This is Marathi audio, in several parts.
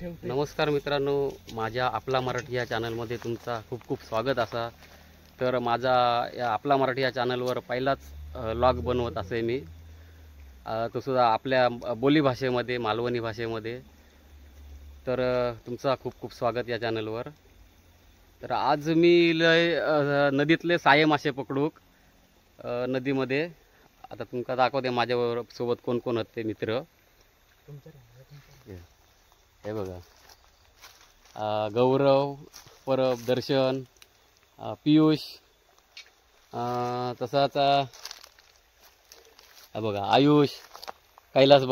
नमस्कार मित्रांनो, माझ्या आपला मराठी या चॅनलमध्ये तुमचा खूप खूप स्वागत असा. तर माझा या आपला मराठी या चॅनलवर पहिलाच लॉग बनवत असे मी, तो सुद्धा आपल्या बोलीभाषेमध्ये, मालवणी भाषेमध्ये. तर तुमचा खूप खूप स्वागत या चॅनलवर. तर आज मी नदीतले साये मासे पकडूक नदीमध्ये. आता तुमका दाखवते माझ्याबरोबर सोबत कोण कोण होते मित्र. हे बघा, गौरव, परब, दर्शन, पियुष, तसाच बघा आयुष, कैलास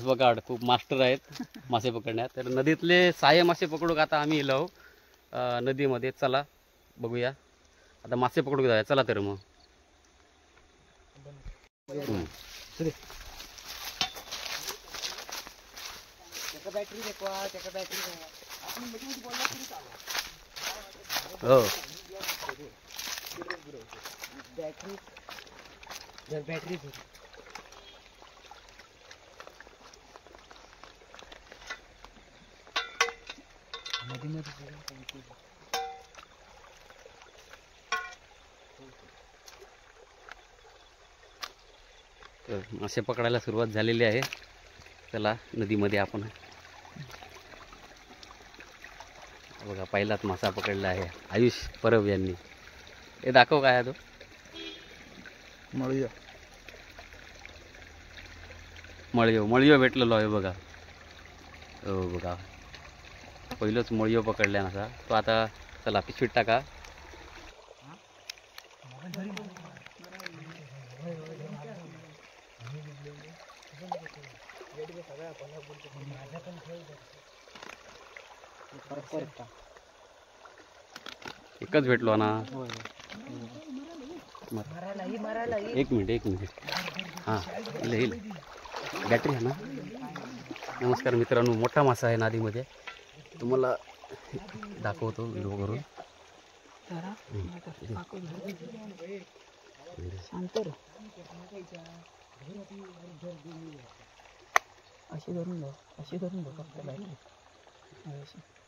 बगाड खूप मास्टर आहेत मासे पकडण्यात. तर नदीतले साये मासे पकडूक आता आम्ही येलो नदीमध्ये. चला बघूया, आता मासे पकडूक जाऊया. चला तर मग. हो, बॅटरी तर मासे पकडायला सुरुवात झालेली आहे. चला नदीमध्ये आपण. बघा, पहिलाच मासा पकडला आहे आयुष परब यांनी. हे दाखव काय आहे तो. मळियो भेटलेलो आहे बघा. हो बघा, पहिलंच मळियो पकडल्या नसा तो. आता चला पिशवीत टाका. एकच भेटलो ना. एक मिनिट. हां, येईल बॅटरी आहे ना. नमस्कार मित्रांनो, मोठा मासा आहे नदीमध्ये. तुम्हाला दाखवतो व्हिडिओ करून. अशी धरून बघ फक्त बॅटरी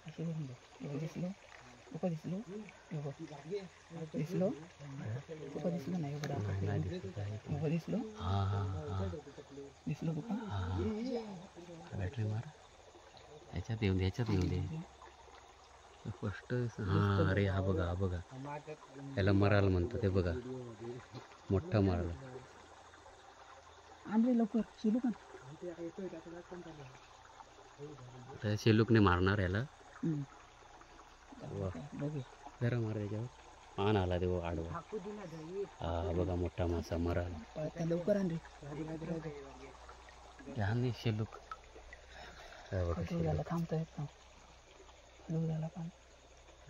अशी धरून बघ. दिसलो तुका दिसलो दिसलो तुका दिसलो नाही दिसलो दिसलो तुका. बॅटरी मार, ह्याच्यात येऊन दे. स्पष्ट. हां, अरे हा बघा याला मराल म्हणतात. ते बघा, मोठा मराल. आणले लवकर शिलू का. तर शेलूकने मारणार याला. बघे जरा मार त्याच्यावर. पान आला ते आडवा. हा बघा, मोठा मासा मराल. लवकर आण रे. ह्याने शेलूक झाला थांबतोय. झाला पान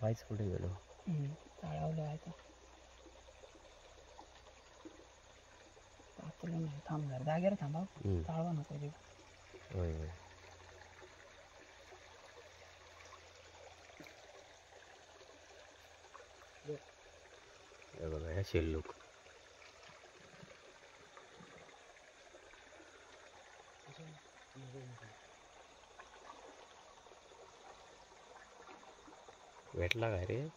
वाईच कुठे गेलो. चाळावलं आहे का. नाही थांब जरा जागेवर थांबा. चाळवा नको रे. होय. बघा ह्या शेल्लूक. भेटला काय रे.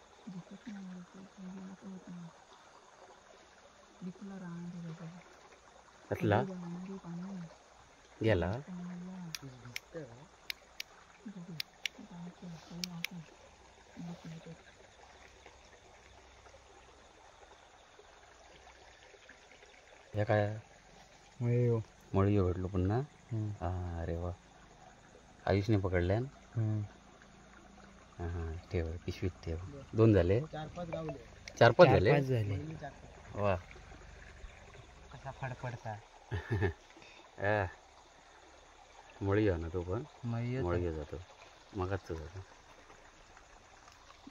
कसला गेला. हे काय मळियो भेटलो पुन्हा. हां, अरे वा, आयुषने पकडल्यान. हां, ठेव पिशवीत ठेव. 2 झाले. 4-5 झाले. वा, कसा फडफडता. मळियो ना तो. पण मळियो जातो मगाच जातो.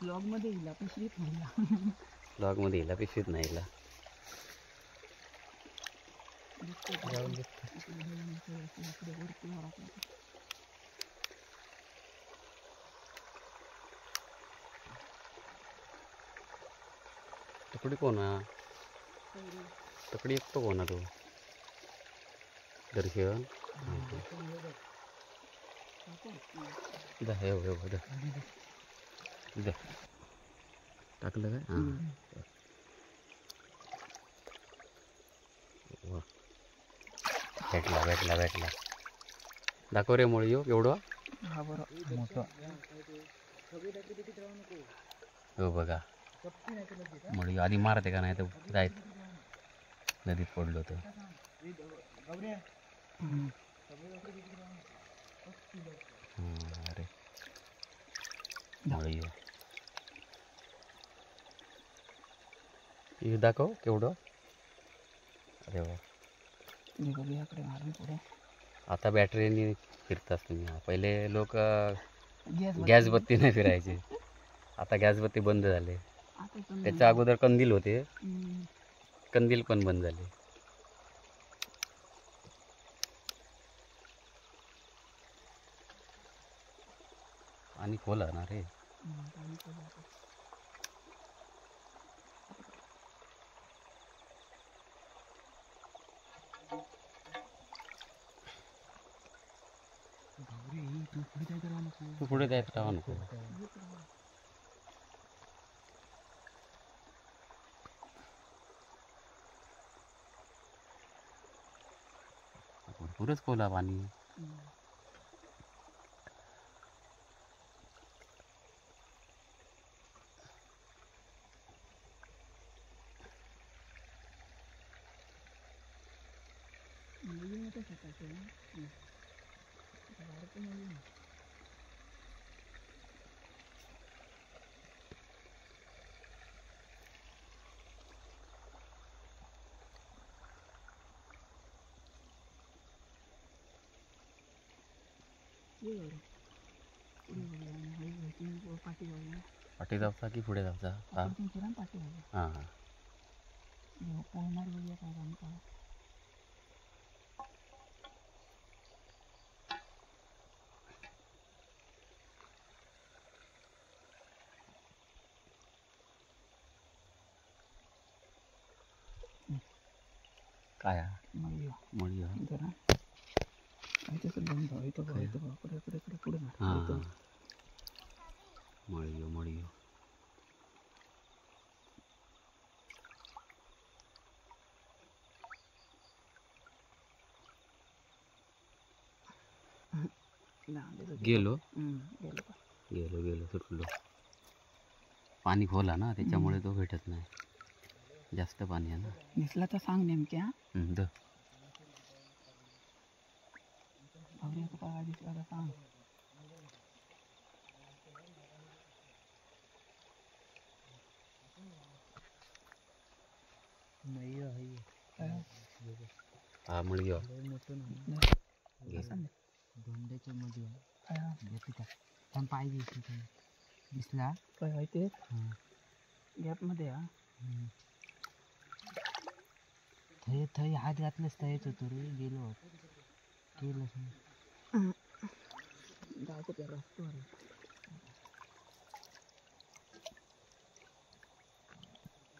ब्लॉग मध्ये येईल पिशवीत नाही. ब्लॉगमध्ये येईल पिशवीत नाही येईल. तकडी कोणा तकडी एकटो कोणा तो. दर्शन दा हे हो दा दा टाकलं काय हां वा. भेटला भेटला भेटला दाखव रे मुळी एवढं हा बरं मोठं हो बघा मुळी आधी मारते का नाही तर जायत नदीत पडलो तर अरे मुळी हे दाखव केवढं अरे वा बघूयाकडे मारून पुढे आता बॅटरीने फिरतात तुम्ही पहिले लोक गॅस गॅस बत्ती नाही फिरायचे आता गॅस बत्ती बंद झाले आता पण त्याच्या अगोदर कंदील होते हम्म. कंदील पण बंद झाले आणि खोल ना रे पाणी पडलं आता. बापरे, तू पुढे काय करावं नको. तू पुढे जायचं राहा नको भरपूरच खोला पाणी पाठी जायचा की पुढे जायचा हां हां हां काय मळी हां मळी मळी गेलो गेलो गेलो सुटलो पाणी खोला ना त्याच्यामुळे तो भेटत नाही जास्त पाणी आहे ना दिसला तर सांग नेमक्या द काय दिसला तर सांग हा मळी धोंड्याच्या मध्ये पाय दिसला काय माहिती गॅप मध्ये थय थय हात घातलंच थयच होतो रे गेलो केलंच जायचं त्या रस्त्यावर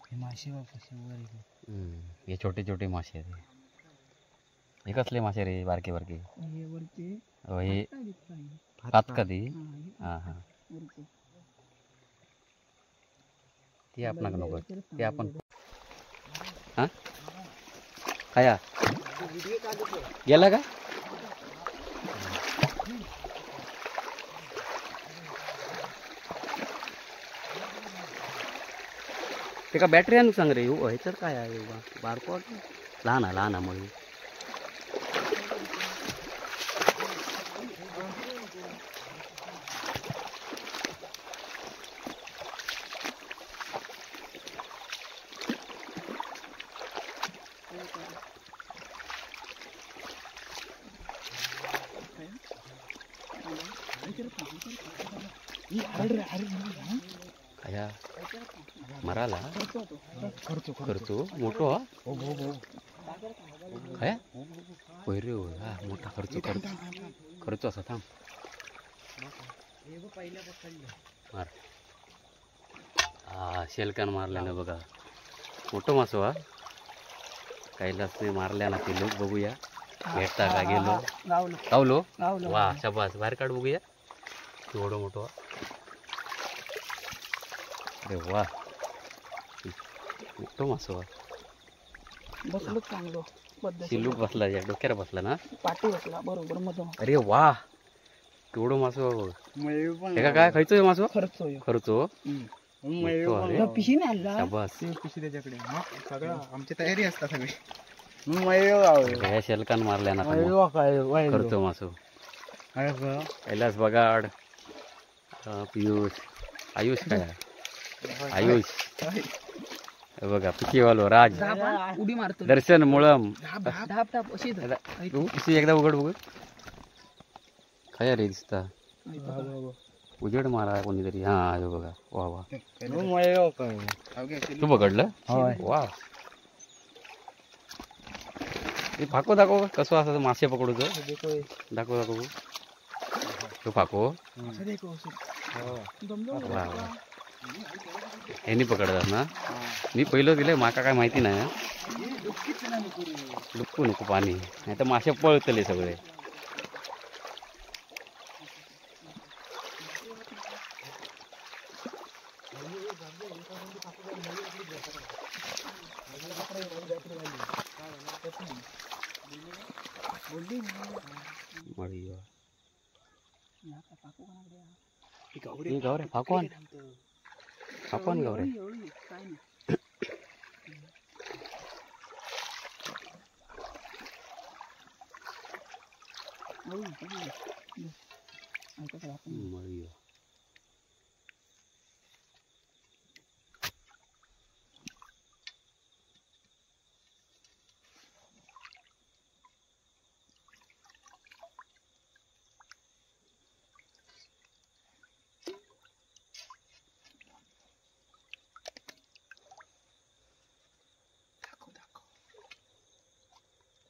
हे मासे वापस वर हे छोटे छोटे मासे आहेत हे कसले मासे रे बारके बारके हे वरचे हे हात कधी हां हां ते आपणाक नको ते आपण हां खाया गेला का ते का बॅटरी आणू सांग रे हो ह्याच्यात काय आहे बारको लहान आहे लहान आहे मळी काय मराला खर्चो मोठो काय होय रे होय हा मोठा खर्च असा थांब मार हा शेलकान मारल्यानं बघा मोठं मासो हा कैलासने मारल्या ना ते लोक बघूया भेटता का गेलो गावलो गावलो गावलो वा शाबास बाहेर काढ बघूया एवढं मोठं अरे वा मोठं मासो बसलो चांगलो शिलूक बसला या डोक्यावर बसला ना पाठी बसला बरोबर मधून अरे वा केवढं मासो हे का काय खायचंय मासो खर्च खर्च मोठं अरे. पिशी नाही आणला शाबास पिशी त्याच्याकडे सगळं आमची तयारी असता सगळी या शेलकान मारल्या ना खर्च मासो कैलास बगाड पियुष आयुष काय आयुष हे बघा पिकीवालो राज उडी मारतो दर्शन मुळम धाप धाप अशी धर. तू पिशी एकदा उघड बघ काय रे दिसता उजेड मारा कोणीतरी हा हे बघा वा वा तू पकडलं वा हे फाको दाखव कसं असं मासे पकडूचं दाखव दाखव तू फाको वा वा ह्यांनी पकडतात ना मी पहिलं दिलंय माका काय माहिती नाही डुक्कू नको पाणी नाही तर मासे पळतले सगळे मळी गौरे फाकवान फाकवान गौरे काय नाही मळी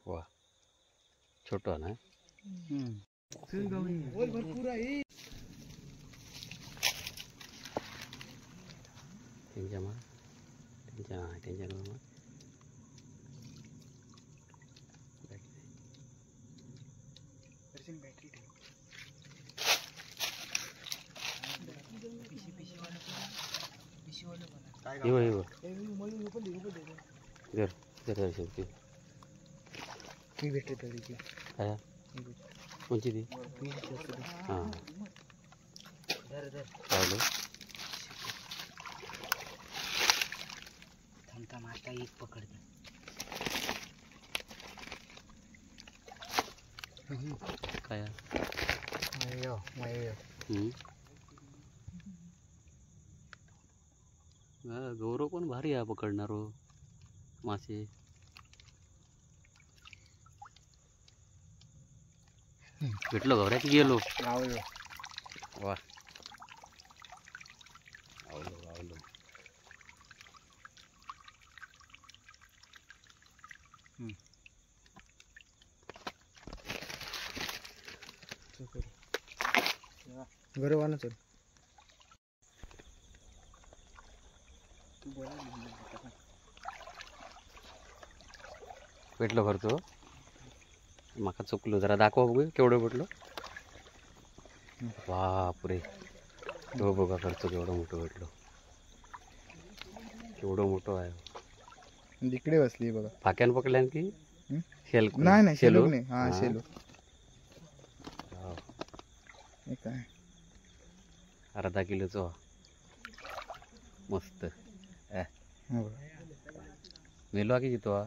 वा छोटा ना भरपूर आहे त्यांच्या मग त्यांच्या मग बॅटरी ठेव जर जर शेवटी मी भेटते तरी काय कोणची ती हां पावलं थांबता मारता एक पकडते काय गौरव पण भारी आहे पकडणार मासे भेटलो गौऱ्यात गेलो वा आवलो आवलो गौरवाना चल भेटलो खर्च माका चुकलो जरा दाखवा बघू केवढं भेटलो बापरे हो बघा खर्च केवढं मोठं भेटलो केवढं मोठं आहे इकडे बसली बघा फाक्यान पकडल्यान की शेल नाही नाही शेलो शेलू नाही हा शेलू हा. हे काय अर्धा किलोचं मस्त हो मेलो की जितो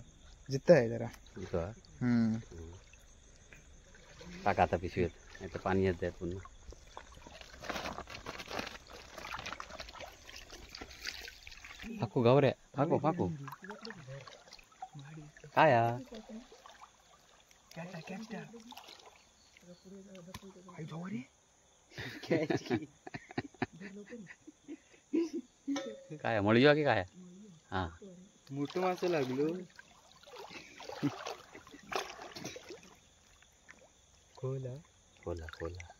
जिथं आहे जरा जितो हम्म टाका आता पिशवीत नाही तर पाणी येत आहे पुन्हा फाकू गावऱ्या फाकू फाकू काय हा? काय मळीवा की काय हा मोठं मासं लागलो खोला खोला खोला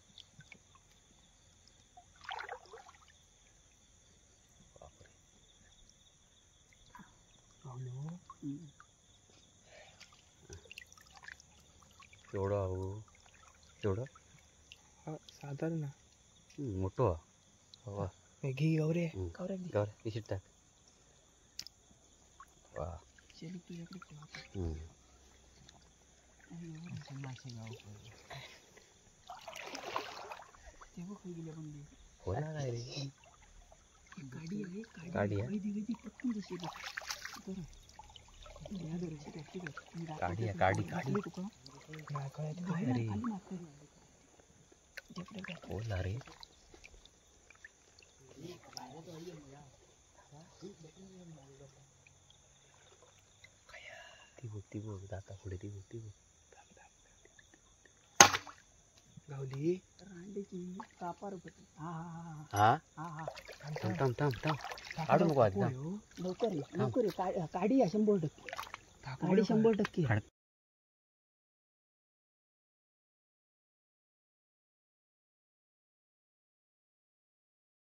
केवढं हो केवढं साधारण ना मोठं वा घे गौरे कवऱ्यात दे. गौर पिशीत टाक वा शेलू तुझ्याकडे ठेवा. ते बघ खाली गेल्या बंदी. हो ना काय रे गाडी आहे गाडी आहे. वैदी पटकन जशी बघ. बरं. या दरशी टॅक्सी कर. मी दाखवतो गाडी आहे, तुला. गाडी, दिसली गाडी. तुका? नाही कळत आहे ना, अरे. खाली माग कर. झेपलं का? हो ना रे ती बघ जाता पुढे ती बघ गावली रांडेची कापार होती. हा हा हा हा थांब काढू नको आधी थांब. लवकर ये, लवकर ये. काडी आहे 100%. गाडी 100%. काढ.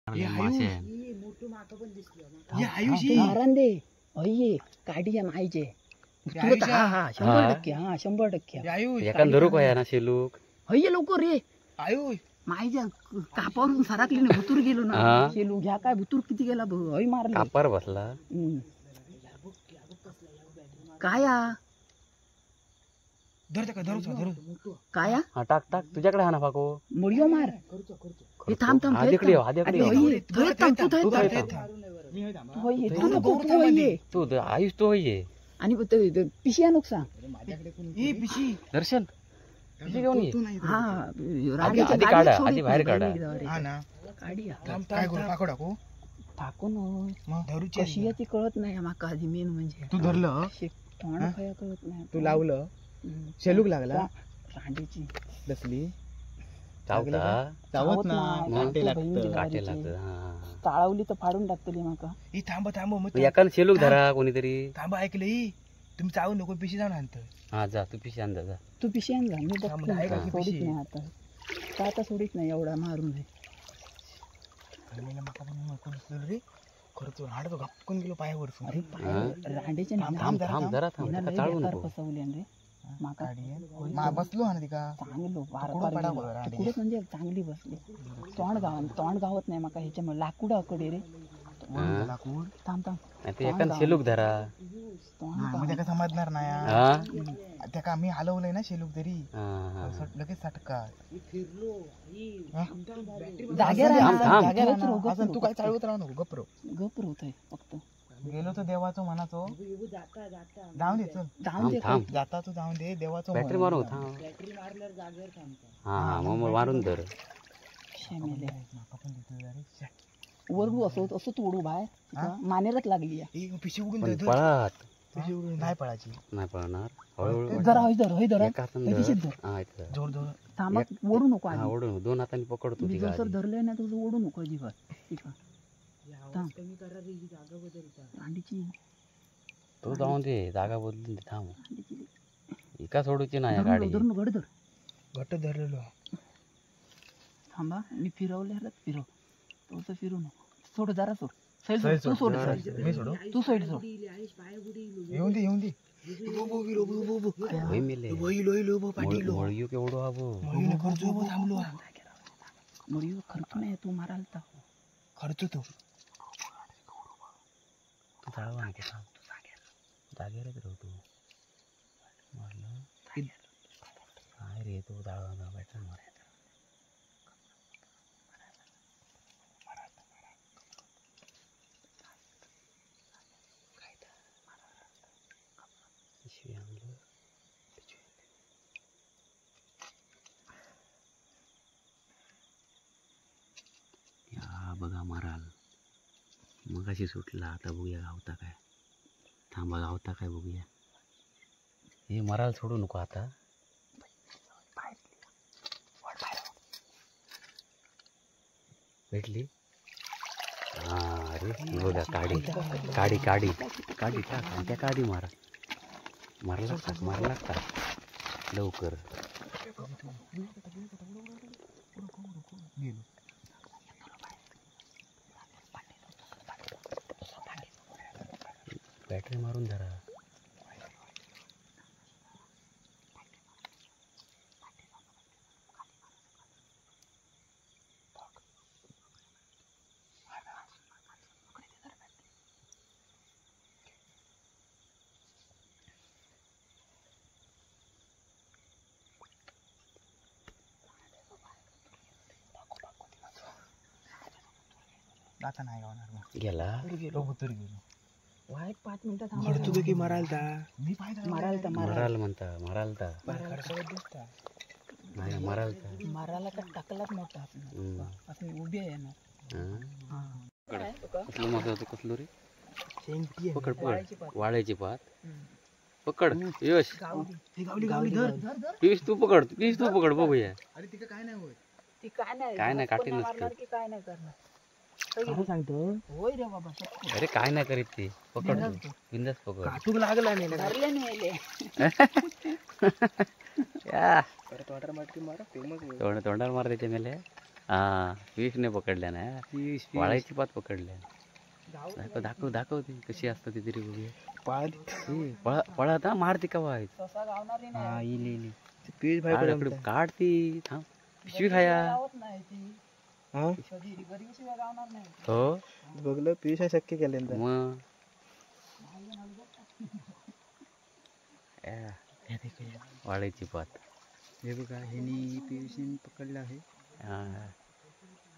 मासे आहे. दे अये काडी आहे माहिजे. हा 100%. हा 100%. एका धरू आहे ना शेलूक अय्ये लवकर ये. आयुष माहिजे कापावरून सरकली ना भुतूर गेलो ना. हा. शेलू घ्या काय भुतूर किती गेला हय मारले. कापार बसला काय धर धरू काय हा टाक तुझ्याकडे हा ना फाको मुळियो मार. हे थांब हा तिकडे ये, हा तिकडे ये. अय्ये, थंय थांब, तू थंय तू थांब. थंय थांब. होय ये, तू नको तू होय ये. तू आयुष तो ये आणि पिशिया नुकसान. दर्शन पिशी घेऊन ये हा आधी काढा, आधी बाहेर काढा. हा ना काढी काय करू टाकू टाकू टाकून मग धरूची कशी आहे ती कळत नाही माका आधी मेन म्हणजे. तू धरलं तोंड खाया कळत नाही. तू लावलं शेलूक लागला रांडीची बसली चावता चावत ना नाही. काटे लागतं, बहीण लागतं काटे दिवाळीची. लागत हा चाळवली तर फाडून टाकतली माका. ही थांब मग तू एकान शेलूक धरा कोणीतरी. थांब ऐकलं ही तुम्ही चावू नको पिशी जाऊन आणत हा जा तू पिशी आण जा तू पिशी आण जा मी हा, मला आहे का बघतो. ती सोडित पिशी? नाही आता. का आता सोडित नाही एवढा मारून आहे. माका पण नको दिसलं रे खरंच हाडतो गपकून गेलो पायावर अरे रांडीचे थांब जरा थांब चाळू नको फसवले रे माका. बसलो हा ना तिका चांगलो तुकडं पडावं बरं रांडे. तुकडे म्हणजे चांगली बसली. तोंड गावत नाही माका ह्याच्यामुळे लाकूड अकडे रे. लाकूड थांब नाही ते एकान शेलूक धरा. तोंड मग त्याका समजणार नाही हा त्याका आम्ही हलवलंय ना शेलूक तरी हा लगेच सटका जागेवर थांब, थांब. तू काय चालवत राहू नको गप्रो गप्र होतय फक्त. गेलो तो देवाचो म्हणाचो जाऊन दे चल जाऊन दे. थांब जाता तू जाऊन दे देवाचो बॅटरी मारू थांब हा मग मारून धर. शेमेले माका पण देतो रे वरडू असं तोडू बाय मानेरच लागली या. ही पिशी उडून पण दे पळात पिशी उडून नाही पळाची नाही पळणार हळूहळू जरा हय धर एका हातानं हे धर. पिशीत धर. हा इथं धर. जोर जोर थांबा ओढू नको हा आधी. ओढून 2 हातांनी पकडतो ती मी जर गाडी. धरलंय ना तुझं ओढू नको अजिबात. ठीक आहे थांब. रांडीची तो जाऊन दे जागा बदलून दे थांब. रांडीची एका सोडूची नाही या गाडी. धरून गड धर. घट्ट धरलेलो थांबा मी फिरवल्यावर फिरव. तोच फिरू नको. सोड जरा सोड. सैल सोड. तू सोड सैल. मी सोडू तू साईड सोड. येऊन दे होय मेले मळयू केवढो हा बो. थांबलो मुळी खर्च नाही तू मारायला तर. खर्च तो तू जाळवा आणते थांब तू जागेवरच राहू तू. मारलं काय रे तू जाळवा बॅटरी मारायचा. पिशवी आणलं या बघा माराल मगाशी सुटला आता बघूया गावता काय. थांबा गावता काय बघूया. हे मराल सोडू नको आता. भेटली हा अरे बघा काडी काडी काडी काडी टाक आणि त्या काडी मारा मारला का लवकर. बॅटरी मारून धरा. आता नाही गावणार मग गेला तो भुतूर गेलो वाईट 5 मिनिटं तू थांबा की मरालता मी पाहिजे मारायला मराल म्हणता मरालता दिसता नाही मरालता मारायला का टाकलाच मोठा हम्म. आपण उभी आहे ना हा. कसलं मोठं होतं कसलं रे शेंगटी आहे. पकड वाळ्याची पकड पात. वाळ्याची पात पकड यश गावली ती गावली गावली धर पियुष तू पकड बघूया अरे तिकडे काय नाही होत ती काय नाही काय नाही, घरात काठी पण नसते. मारणार की काय नाही करणार काय सांगतो होय रे बाबा शक्य. अरे काय नाही करीत ती पकड बिंदास पकड काटूक लागला नाही धरले नेले या परत वॉटर मटकी मारा फेमस तोंडावर मारते ते मेले हा पियुषने पकडल्या ना वाळायची पात पकडल्या दाखव ती कशी असतं ती तरी बघूया पळत हा मारती का वाईट तसा गावणारी नाही इली पीच काढ ती थांब पिशवी खाया गावत नाही ती हा कधी गरीब शिवाय गावणार नाही हो बघलं पीच शक्य केलं मग वाळायची पात हे बघा ह्यानी पीयूषने पकडलं आहे हा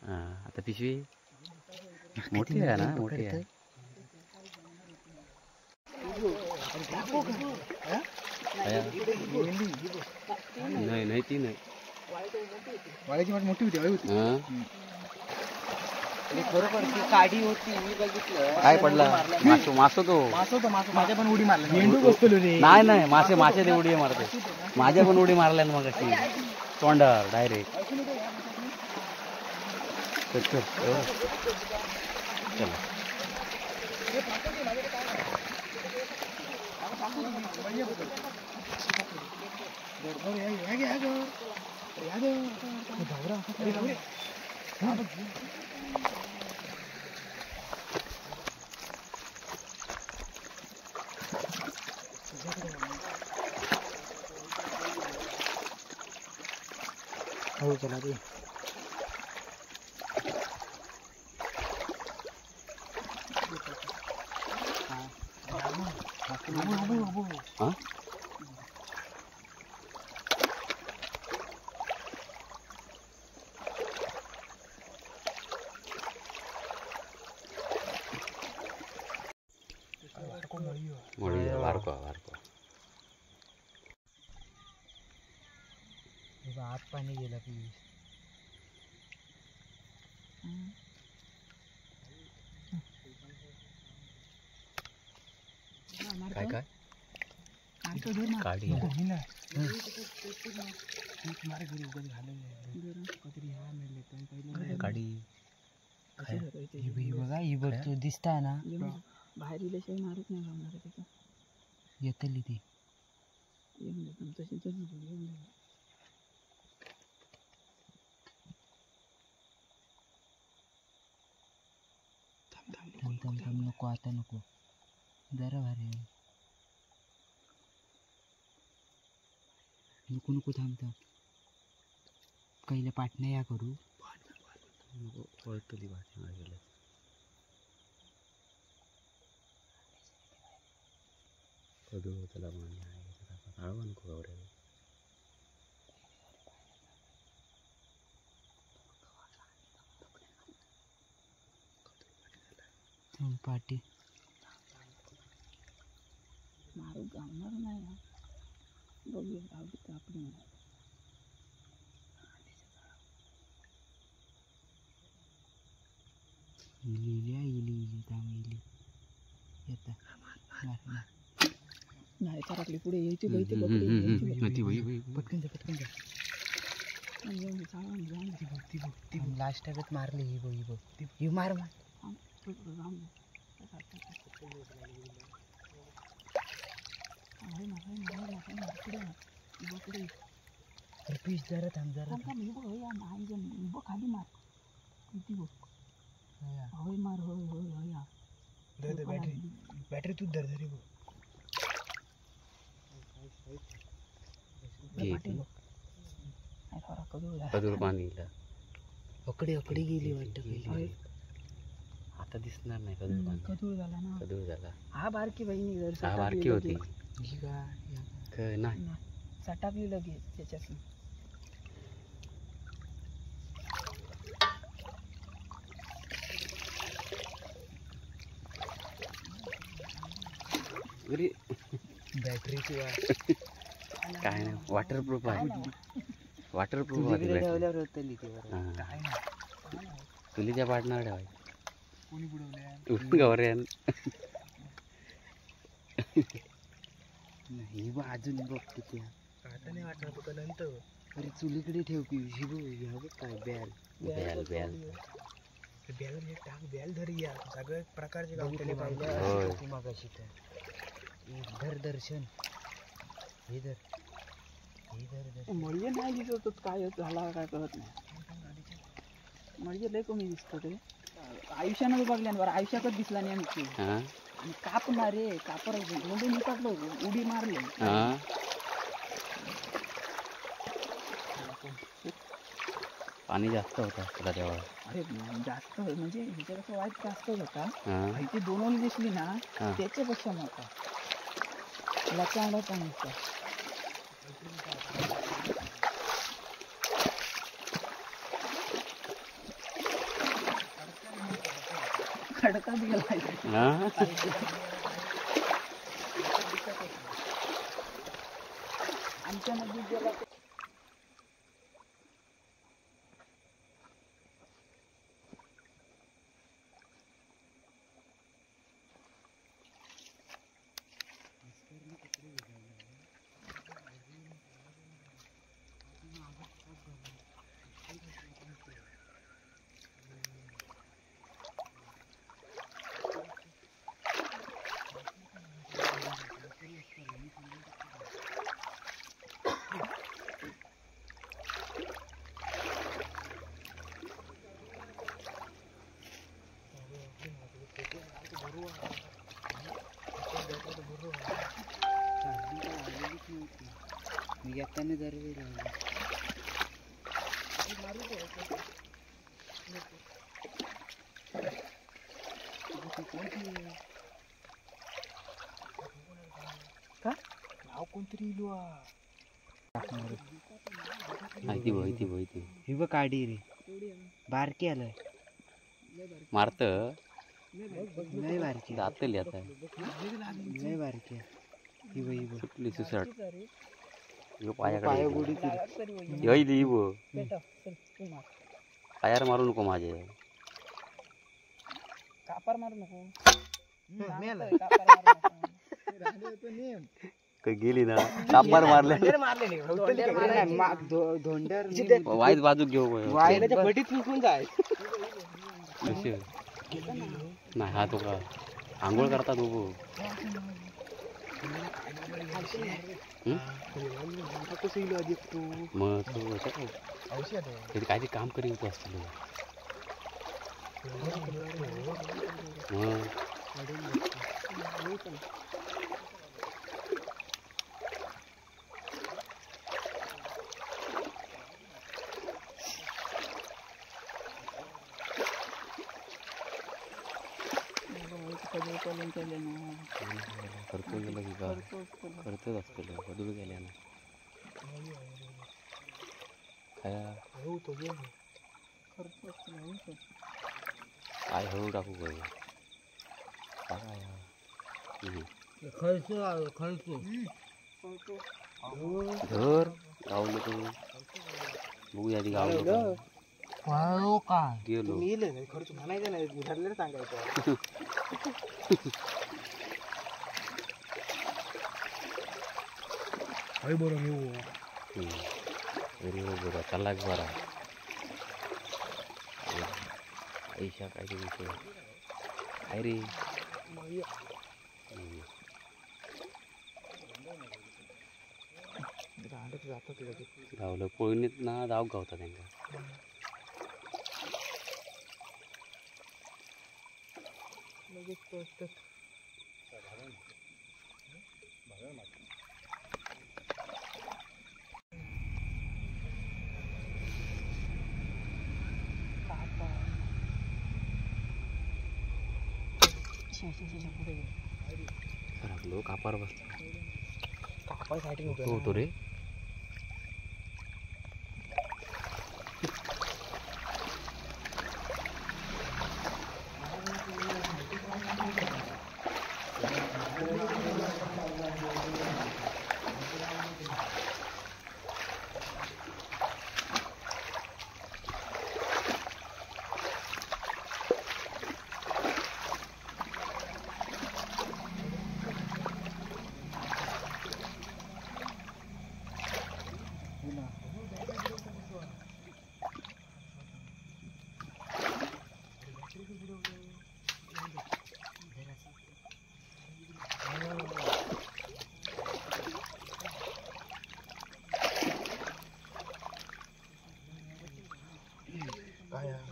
हा आता पिशवी मोठी आहे ना मोठी आहे नाही ती नाही वाळ्याची वाट मोठी होती होती हा बरोबर ती काडी होती मी बघितलं काय पडला मासो तो मासो माझ्या पण उडी मारला मेंढू बसतो रे नाही मासे उडी मारते माझ्या पण उडी मारल्या मग अशी तोंडावर डायरेक्ट चला हो चला ते हा वारको आत पाणी गेलं पीयूष काय मारतो धर ना काढी तुम्हारे घरी उगत घालवलं कधी ह्या मिळले पण पहिले काढी ही बघा ही बघ तू दिसताय ना बाहेर इल्याशिवाय मारत नाही गावणार त्याचं येतली ती येऊन दे तशी येऊन दे थांब नको आता नको जरा भारी नको थांब कैले पाटणे या करू पळतली वाट गेलं कधू त्याला आळवा नको गौऱ्या पाटी मारू गावणार नाही ना बघूया गावली आपली म्हणा इली थांब इली येता नाही तर आपली पुढे यायची बैठी पकडी पटकन जा लास्ट टाकत मारली ही बघ ही मार पीस जरा थांब जरा खाली मार किती बघ होय मार होय बॅटरी तू धर धरी बघ कधूर पाणी अकडे गेली वाटतं आता दिसणार नाही कधूर पाणी कधूळ झाला ना कधूर झाला हा बारकी बहिणी जर हा बारकी होती नाही सटाकली लगेच त्याच्यात घरी बॅटरी किंवा काय नाही वॉटरप्रूफ आहे वॉटरप्रूफ आहे battery. ठेवल्यावर होतं लिथीवर हां. काय नाही चुलीच्या पाटणार ठेवायचं कोणी बुडवल्या गौऱ्यान नाही बा अजून बघतो त्या आता नाही वाटणार तुका नंतर अरे चुलीकडे ठेव की ह्या बघ काय बॅल बॅल बॅल बॅल हे टाक बॅल धरी या सगळ्या प्रकारचे गावठले होय. पाहिजे मागाशी तर धर दर्शन हे धर म्हणजे नाही दिसत काय झाला काय कळत नाही म्हणजे लय कमी दिसतं ते आयुष्यानं बघल्या बरं आयुष्यातच दिसला नाही आमची हां आणि कापणार रे कापर म्हणजे मी टाकलो उडी मारली हां पाणी जास्त होतं तुला तेव्हा अरे जास्त म्हणजे ह्याच्या कसं वाईट जास्तच होता हां इथे दोन ओली दिसली ना हां त्याच्यापेक्षा मोठा त्याला चांगला पाणी होता खडकाच गेला हां आमच्या नदीत गेला मी येताना दरवे राहिलो का नाव कोणतरी इलो माहिती माहिती माहिती ही बघ काढी रे बारकी आलं मारत लय बारकी जातली आता लय बारकी ही बघ ही बघ सुटली सुसट ह्यो पाया पायाकडे बुडी येईल इव पायार मारू नको माझे कापार मारू नको मेला. कापार मारू नको काही गेली ना कापार मारले धोंडर वाईट बाजू घेऊ बटीत फुकून जाय कशी नाही हा तो का आंघोळ करतात उभो कसं इलो अधिक तू मग तो होता काय औषध तरी काहीतरी काम करी होतो असतो मग करतो गेलं की का करतच असतो कधी गेल्या ना खाया काय हळू टाकू काय खर्च खर्च धर गावलं तू बघूया आधी गावलं का? गेलो खर्च म्हणायचं नाही ठरलेलं सांगायचं बरं चालला बरा ऐशा काय ते विषय काय रे गावलं पळणीत ना जाऊ गावता त्यांना सरकलो कापार बसलो कापायसाठी होतो रे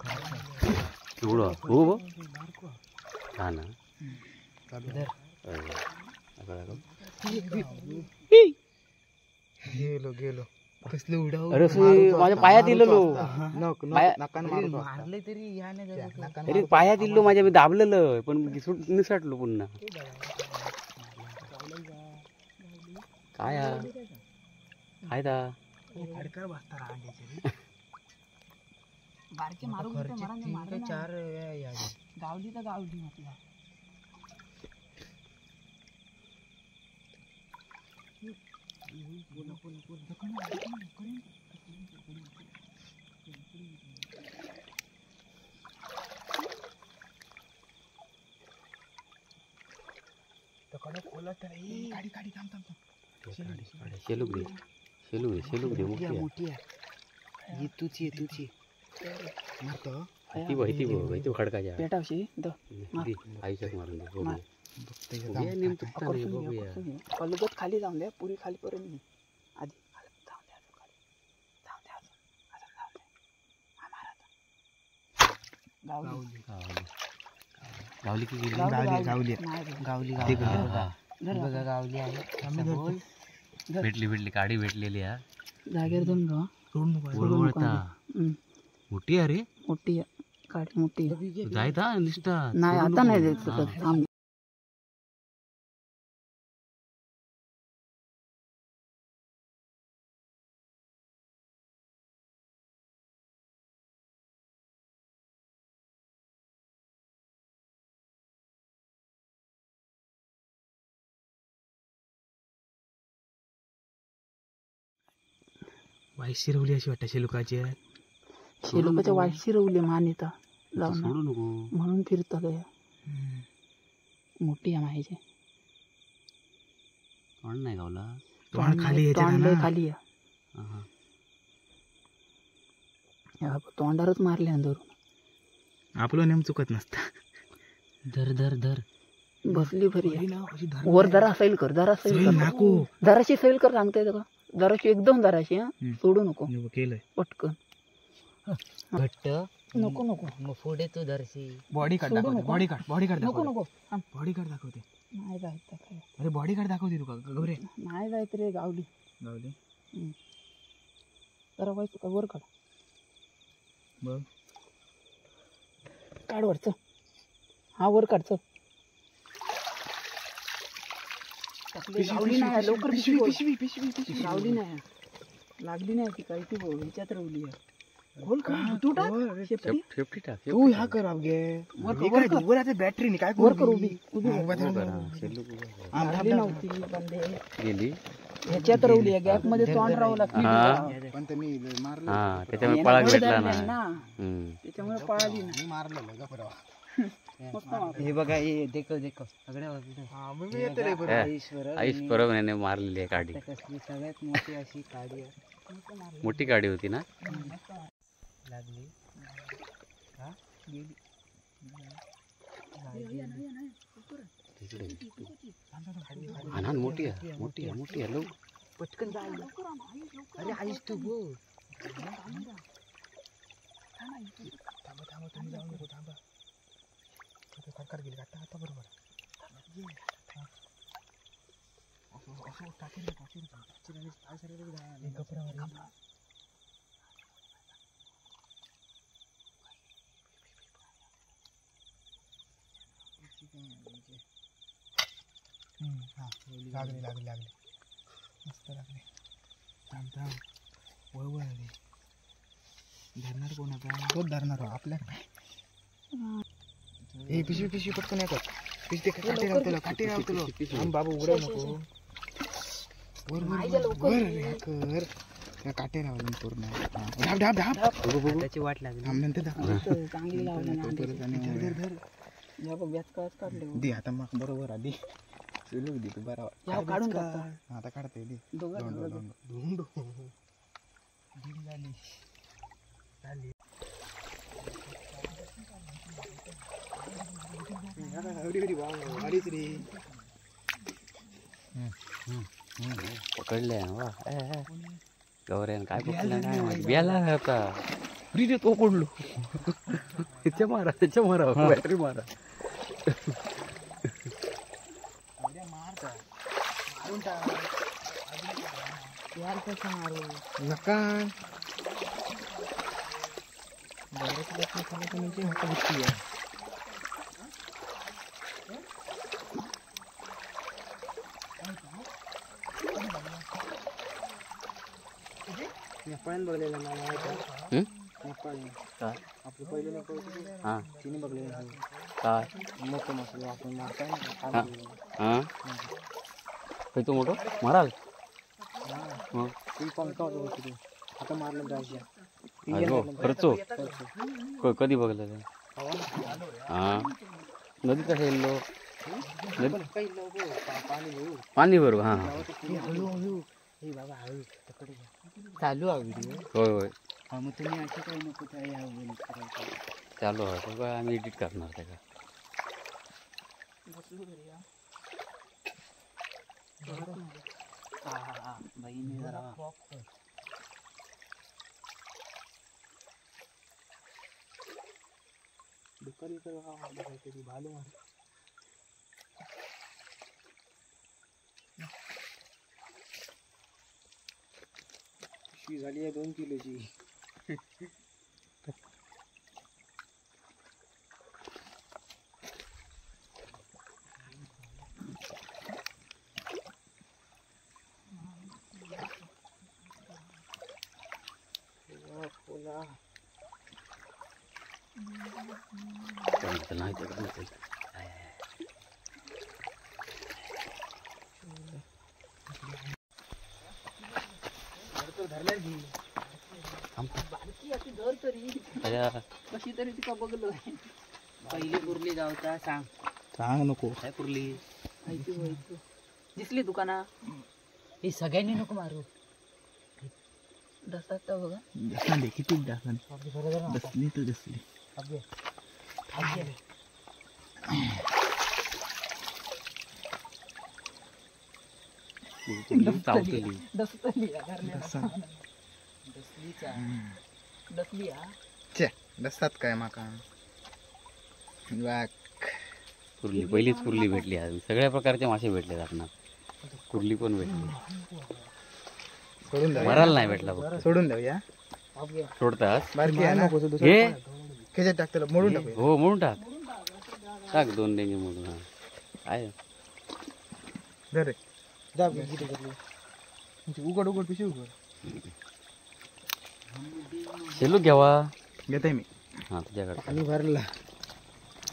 एवढं हो हा ना गेलो गेलो कसलं उडाव अरे माझ्या पायात इल्लो मारले तरी अरे पायात इल्लो माझ्या मी दाबलेलं पण निसटलो पुन्हा काय हाय दा खडकर बसता रांड्याचे बारके मारू चार गावली तर गावली म्हटलं गाडी गाडी थांब थांब शेलूक दे मोठी आहे येतूची मारतो ती खडकाच्या पेटावशी आईच्यात मारून दे बघूया. बघते बघूया कलगत खाली जाऊन द्या पुरी खालीपर्यंत नाही आधी जाऊन द्या गावली की गेली गावली बघा गावली आहे भेटली गाडी भेटलेली आहे जागेवर जाऊन गा वळवळता मोठी अरे मोठी आहे गाडी मोठी आहे. जायता निष्ठा नाही आता नाही जायचं थांब वाईट शिरवली अशी वाटतं शेलुकाची आहे शेलोकाच्या वाईट शिरवले मान्यता लावून सोडू नको म्हणून फिरतात मोठी आहे माहिती तोंड नाही गावला तोंड खाली येते ना. खाली आहे हा. या बघ, तोंडावरच मारले अंदरून आपलं नेम चुकत नसतं धर बसली भरी आहे. वर जरा सैल कर नाकू जराशी सैल कर सांगता येतं का जराशी एकदम जराशी हा सोडू नको केलंय पटकन घट्ट नको मग पुढे तू दर्शी बॉडी कार्ड सोडू दाखवते नको. बॉडी कार्ड नको नको थांब. बॉडी कार्ड दाखवते नाही जायचं काय अरे बॉडी कार्ड दाखवते तू का गौरे नाही जायचं रे गावली गावली जरा व्हायचं का वर काढ बघ काढ वरचं हा वर काढचं गावली नाही लवकर पिशवी गावली नाही लागली नाही ती काही ती ह्याच्यात रवली आहे खोल का तू टाक शेपटी. सेफ्टी टाक तू ह्या कर अवघे वर आता बॅटरी नाही काय वर कर उभी लागली लागली नव्हती बंदे गेली ह्याच्यात रवली आहे गॅप मध्ये तोंड राहू लागली हा. पण ते मी मारलं हा त्याच्यामुळे पळाक भेटला ना त्याच्यामुळे पळाली ना मारलेलं का परवा मस्त मारली. हे बघा हे देखो आईस बरोबर मारलेली आहे गाडी कसली सगळ्यात मोठी अशी गाडी आहे मोठी गाडी होती ना लागली आनंद मोठी आहे लो पटकन जायला अरे आईस तू गो थांबा तुम्ही जाऊ नको थांबा सरकार गेली आता बरोबर असं टाकेल लागले मस्त लागले थांब वळ आली धरणार कोण आता तोच धरणार आपल्या ए पिशवी पटकन येतात पिशवी काटे राहतो बाबू उघडा नको वर कर काटे राहून पूर्ण ढाब त्याची वाट लागली नंतर चांगली लावली काढले दे आता मग बरोबर आधी सुलू दे तू बरोबर काढून टाकता आता काढते दे पकडले वा गौऱ्यान काय पकडलं काय माहिती बेला होता फ्री तो पडलो त्याच्या मारा बॅटरी मारा. यार कसं मारू नका म्हणजे मोठा भीती आहे. नेपाळ्यानं बघलेलं ना हं? नेपाळी काय आपलं पहिले नेपाळ हां तिने बघलेलं नाही. काय मोठं मसलं आपण मारताय ना हां हां काही तो मोठं माराल मग ती पंखा होतं तिथे आता मारलं जायच्या खर्च कधी बघलं ते हां नदीत कसं येलो नदी पाणी बरोबर हां हळूहळू हे बाबा हळू तकडे चालू आहे व्हिडिओ. होय होय हा मग तुम्ही असे काही नको त्या करायचं. चालू आहे पण काय आम्ही एडिट करणार त्याला. बहिणी जरा दुपारी तर काहीतरी भालो मार पिशवी झाली आहे 2 किलोची. नाही कशी तरी तिका बघलो पहिली कुर्ली गावता सांग सांग नको काय पुरली दिसली दुकाना हे सगळ्यांनी नको मारू दसतात तर बघा दसली किती दसली दसली तर दसली चावतली दसली हा चे दसतात काय माका वाक कुर्ली पहिलीच कुर्ली भेटली आज सगळ्या प्रकारचे मासे भेटले आपणास. कुर्ली पण भेटली सोडून द्या मरायला नाही भेटला फक्त सोडून द्या सोडतात बारकी आहे ना हे खेच्यात टाकतेला मोडून टाकूया. हो म्हणून टाक टाक 2 डेंगे म्हणून हा आहे धर रे जा किती करली उघड उघड पिशवी उघड शेलू घ्यावा घेते मी हा तुझ्याकडे आणि भरला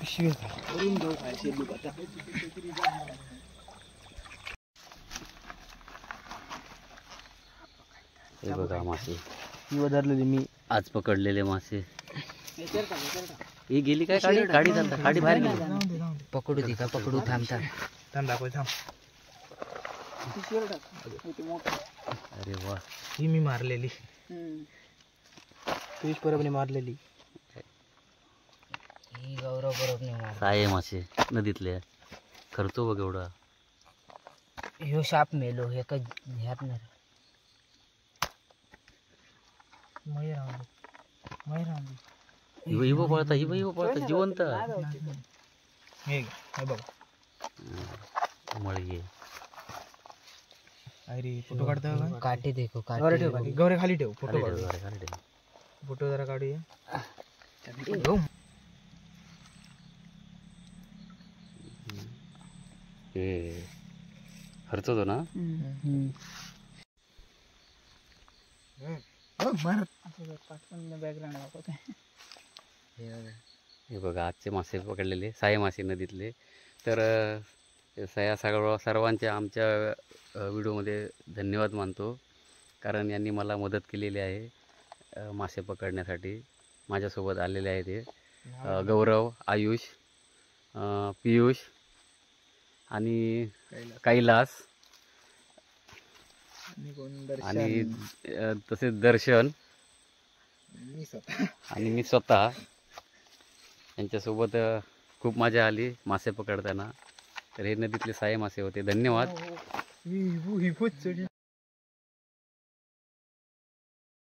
पिशवी करून घेऊ काय शेलू आता हे बघा मासे ही धरलेली मी आज पकडलेले मासे ही गेली काय काडी काडी चालता काडी बाहेर गेली पकडू ती का पकडू थांबता थांब दाखव थांब अरे वा ही मी मारलेली पिश परबने मारलेली ही गौरव बरोबर साये मासे नदीतले खर्च बघ एवढा ह्यो शाप मेलो हे काय ह्यात नाही हिव पळता जिवंत हे बघ मळी अरे फोटो काढता का काटे देखो गौरे ठेव खाली गौरे खाली ठेव फोटो काढ खर्च फोटो जरा काढूया होतो ना हे बघा आजचे मासे पकडलेले साये मासे नदीतले. तर सर्वांचे आमच्या व्हिडिओमध्ये धन्यवाद मानतो कारण यांनी मला मदत केलेली आहे मासे पकडण्यासाठी. माझ्यासोबत आलेले आहे ते गौरव, आयुष, पियुष आणि कैलास आणि तसेच दर्शन आणि मी स्वतः यांच्यासोबत खूप मजा आली मासे पकडताना. तर हे नदीतले साये मासे होते. धन्यवाद.